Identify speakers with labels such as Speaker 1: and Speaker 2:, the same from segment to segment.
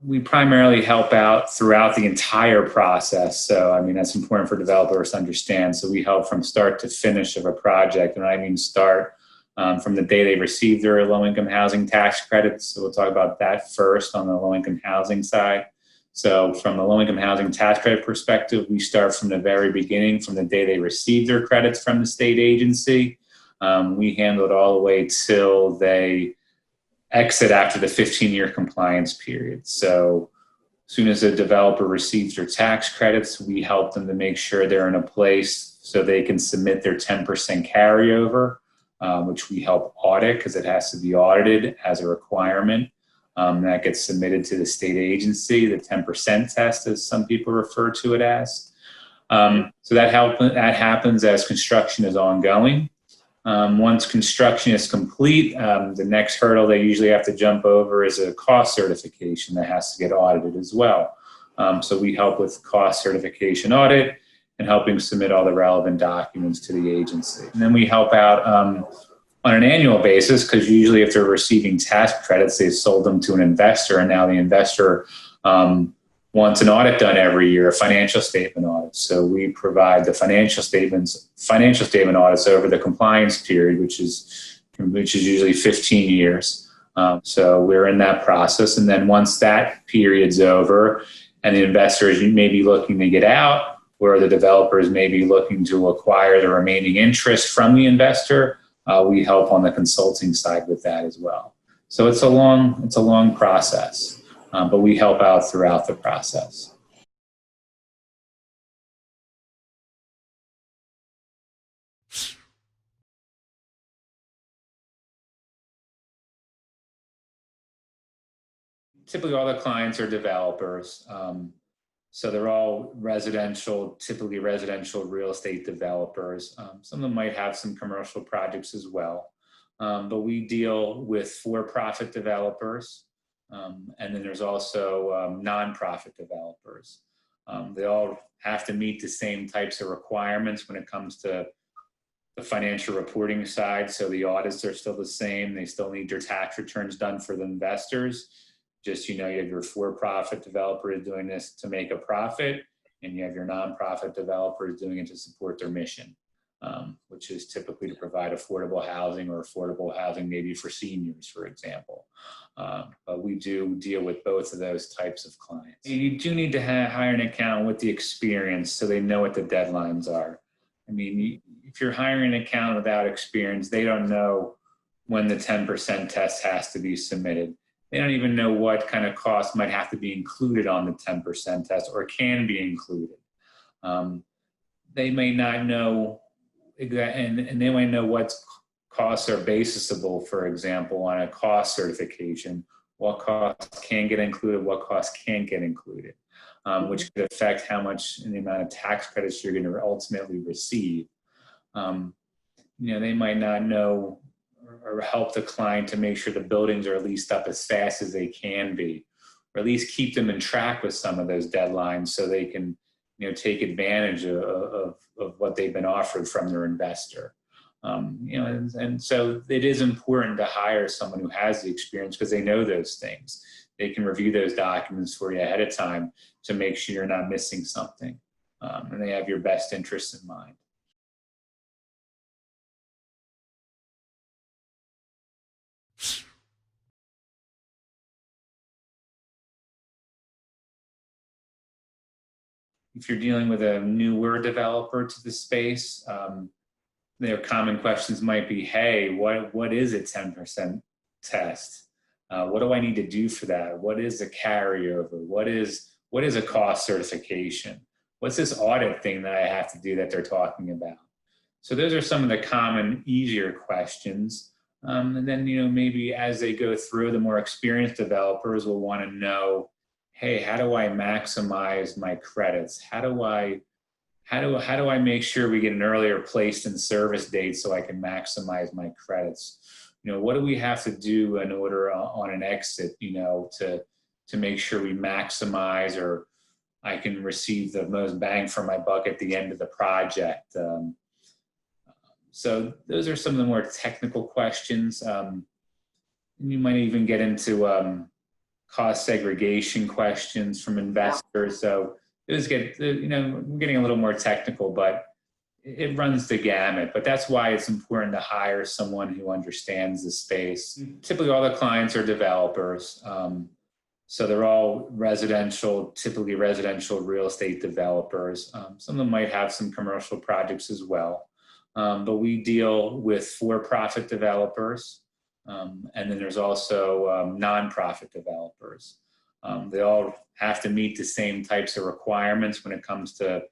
Speaker 1: We primarily help out throughout the entire process. So, I mean, that's important for developers to understand. So we help from start to finish of a project. And I mean start from the day they receive their low-income housing tax credits. So we'll talk about that first on the low-income housing side. So from the low-income housing tax credit perspective, we start from the very beginning, from the day they receive their credits from the state agency. We handle it all the way till they exit after the 15-year compliance period. So as soon as a developer receives their tax credits, we help them to make sure they're in a place so they can submit their 10% carryover, which we help audit because it has to be audited as a requirement. That gets submitted to the state agency, the 10% test, as some people refer to it as. So that happens as construction is ongoing. Once construction is complete, the next hurdle they usually have to jump over is a cost certification that has to get audited as well. So we help with cost certification audit and helping submit all the relevant documents to the agency. And then we help out on an annual basis because usually if they're receiving tax credits, they've sold them to an investor, and now the investor wants an audit done every year, a financial statement audit. So we provide the financial statement audits over the compliance period, which is usually 15 years. So we're in that process. And then once that period's over and the investors may be looking to get out, or the developers may be looking to acquire the remaining interest from the investor, we help on the consulting side with that as well. So it's a long process. But we help out throughout the process. Typically, all the clients are developers. So they're all typically residential real estate developers. Some of them might have some commercial projects as well. But we deal with for-profit developers. And then there's also nonprofit developers. They all have to meet the same types of requirements when it comes to the financial reporting side. So the audits are still the same. They still need their tax returns done for the investors. Just, you have your for-profit developers doing this to make a profit, and you have your nonprofit developers doing it to support their mission, which is typically to provide affordable housing or affordable housing maybe for seniors, for example. But we do deal with both of those types of clients. You do need to hire an accountant with the experience so they know what the deadlines are. I mean, if you're hiring an accountant without experience, they don't know when the 10% test has to be submitted. They don't even know what kind of costs might have to be included on the 10% test or can be included. They may not know and they might know what costs are basisable, for example, on a cost certification, what costs can get included, what costs can't get included, which could affect how much and the amount of tax credits you're going to ultimately receive. They might not know or help the client to make sure the buildings are leased up as fast as they can be, or at least keep them in track with some of those deadlines so they can take advantage of what they've been offered from their investor. And so it is important to hire someone who has the experience because they know those things. They can review those documents for you ahead of time to make sure you're not missing something, and they have your best interests in mind. If you're dealing with a newer developer to the space, their common questions might be, hey, what is a 10% test? What do I need to do for that? What is a carryover? What is a cost certification? What's this audit thing that I have to do that they're talking about? So those are some of the common, easier questions. And then, maybe as they go through, the more experienced developers will want to know, hey, how do I maximize my credits? How do I make sure we get an earlier placed in service date so I can maximize my credits? What do we have to do in order on an exit, to make sure we maximize or I can receive the most bang for my buck at the end of the project? So those are some of the more technical questions. You might even get into cost segregation questions from investors. So those get, we're getting a little more technical, but it runs the gamut. But that's why it's important to hire someone who understands the space. Typically, all the clients are developers. So they're all typically residential real estate developers. Some of them might have some commercial projects as well. But we deal with for-profit developers. And then there's also nonprofit developers. They all have to meet the same types of requirements when it comes to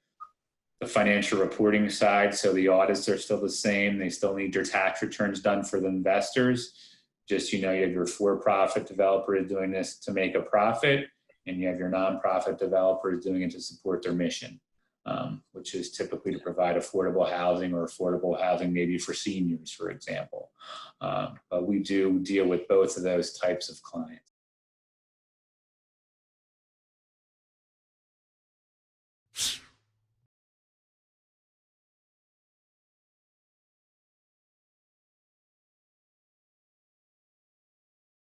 Speaker 1: the financial reporting side. So the audits are still the same. They still need their tax returns done for the investors. Just, you have your for-profit developers doing this to make a profit, and you have your nonprofit developers doing it to support their mission, which is typically to provide affordable housing or affordable housing maybe for seniors, for example. But we do deal with both of those types of clients.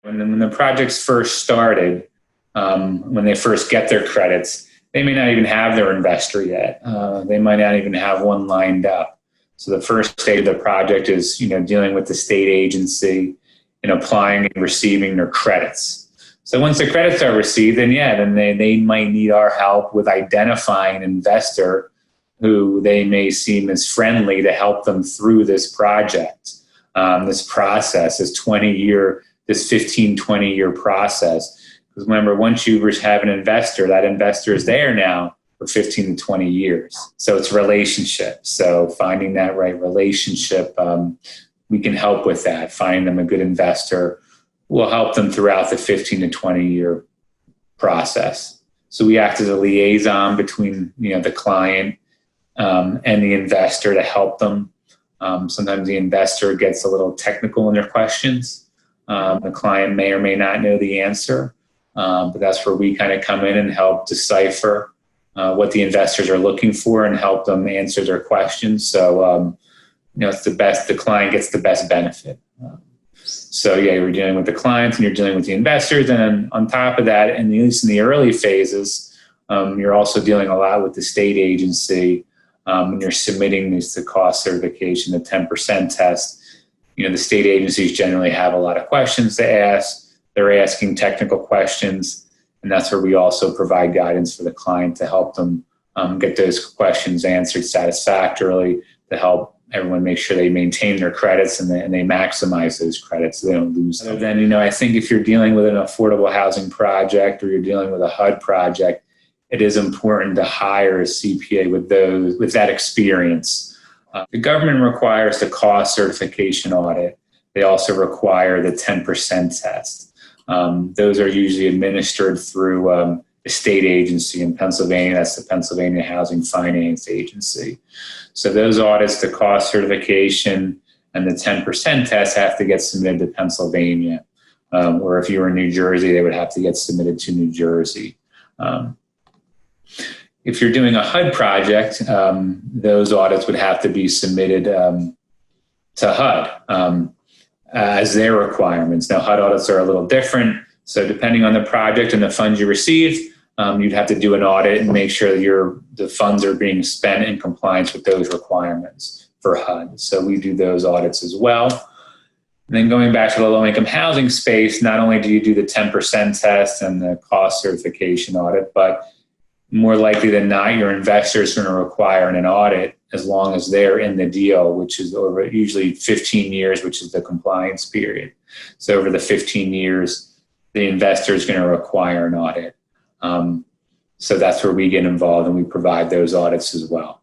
Speaker 1: When the projects first started, when they first get their credits, they may not even have their investor yet. They might not even have one lined up. So the first stage of the project is, dealing with the state agency and applying and receiving their credits. So once the credits are received, then they might need our help with identifying an investor who they may seem as friendly to help them through this project, this process, this 15, 20-year process. Because remember, once you have an investor, that investor is there now for 15 to 20 years. So it's relationship. So finding that right relationship, we can help with that. Finding them a good investor will help them throughout the 15 to 20-year process. So we act as a liaison between the client and the investor to help them. Sometimes the investor gets a little technical in their questions. The client may or may not know the answer, but that's where we kind of come in and help decipher what the investors are looking for and help them answer their questions. So, it's the client gets the best benefit. So you're dealing with the clients and you're dealing with the investors. And then on top of that, and at least in the early phases, you're also dealing a lot with the state agency when you're submitting the cost certification, the 10% test. The state agencies generally have a lot of questions to ask. They're asking technical questions, and that's where we also provide guidance for the client to help them get those questions answered satisfactorily, to help everyone make sure they maintain their credits and they maximize those credits so they don't lose them. Then, I think if you're dealing with an affordable housing project or you're dealing with a HUD project, it is important to hire a CPA with that experience. The government requires the cost certification audit. They also require the 10% test. Those are usually administered through a state agency in Pennsylvania. That's the Pennsylvania Housing Finance Agency. So those audits, the cost certification and the 10% test have to get submitted to Pennsylvania. Or if you were in New Jersey, they would have to get submitted to New Jersey. If you're doing a HUD project, those audits would have to be submitted to HUD as their requirements. Now, HUD audits are a little different. So depending on the project and the funds you receive, you'd have to do an audit and make sure that the funds are being spent in compliance with those requirements for HUD. So we do those audits as well. And then going back to the low-income housing space, not only do you do the 10% test and the cost certification audit, but more likely than not, your investor is going to require an audit as long as they're in the deal, which is over usually 15 years, which is the compliance period. So over the 15 years, the investor is going to require an audit. So that's where we get involved and we provide those audits as well.